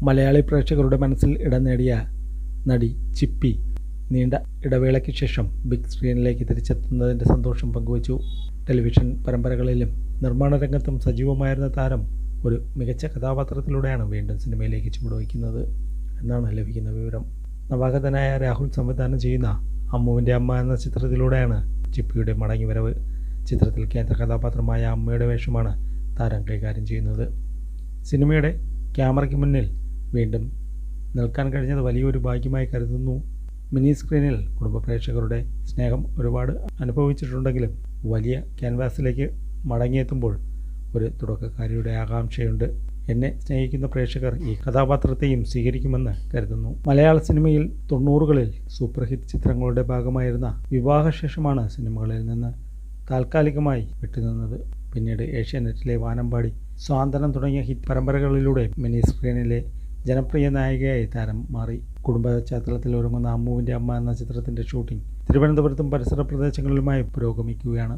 മലയാളി പ്രേക്ഷകരുടെ മനസ്സിൽ ഇടം നേടിയ നടി ചിപ്പി നീണ്ട ഇടവേളയ്ക്ക് ശേഷം ബിഗ് സ്ക്രീനിലേക്ക് തിരിച്ചെത്തുന്നതിൻ്റെ സന്തോഷം പങ്കുവച്ചു. ടെലിവിഷൻ പരമ്പരകളിലും നിർമ്മാണ രംഗത്തും സജീവമായിരുന്ന താരം ഒരു മികച്ച കഥാപാത്രത്തിലൂടെയാണ് വീണ്ടും സിനിമയിലേക്ക് ചുവടുവയ്ക്കുന്നത് എന്നാണ് ലഭിക്കുന്ന വിവരം. നവാഗതനായ രാഹുൽ സംവിധാനം ചെയ്യുന്ന അമ്മുവിൻ്റെ അമ്മ എന്ന ചിത്രത്തിലൂടെയാണ് ചിപ്പിയുടെ മടങ്ങിവരവ്. ചിത്രത്തിൽ കേന്ദ്ര കഥാപാത്രമായ അമ്മയുടെ വേഷമാണ് താരം കൈകാര്യം ചെയ്യുന്നത്. സിനിമയുടെ ക്യാമറയ്ക്ക് മുന്നിൽ വീണ്ടും നിൽക്കാൻ കഴിഞ്ഞത് വലിയൊരു ഭാഗ്യമായി കരുതുന്നു. മിനി സ്ക്രീനിൽ കുടുംബ പ്രേക്ഷകരുടെ സ്നേഹം ഒരുപാട് അനുഭവിച്ചിട്ടുണ്ടെങ്കിലും വലിയ ക്യാൻവാസിലേക്ക് മടങ്ങിയെത്തുമ്പോൾ ഒരു തുടക്കക്കാരിയുടെ ആകാംക്ഷയുണ്ട്. എന്നെ സ്നേഹിക്കുന്ന പ്രേക്ഷകർ ഈ കഥാപാത്രത്തെയും സ്വീകരിക്കുമെന്ന് കരുതുന്നു. മലയാള സിനിമയിൽ 90കളിൽ സൂപ്പർ ഹിറ്റ് ചിത്രങ്ങളുടെ ഭാഗമായിരുന്ന വിവാഹശേഷമാണ് സിനിമകളിൽ നിന്ന് താൽക്കാലികമായി വിട്ടുനിന്നത്. പിന്നീട് ഏഷ്യാനെറ്റിലെ വാനമ്പാടി, സ്വാന്തനം തുടങ്ങിയ ഹിറ്റ് പരമ്പരകളിലൂടെ മിനി സ്ക്രീനിലെ ജനപ്രിയ നായികയായി താരം മാറി. കുടുംബ പശ്ചാത്തലത്തിൽ ഒരുങ്ങുന്ന അമ്മുവിൻ്റെ അമ്മ എന്ന ചിത്രത്തിൻ്റെ ഷൂട്ടിംഗ് തിരുവനന്തപുരത്തും പരിസര പ്രദേശങ്ങളിലുമായി പുരോഗമിക്കുകയാണ്.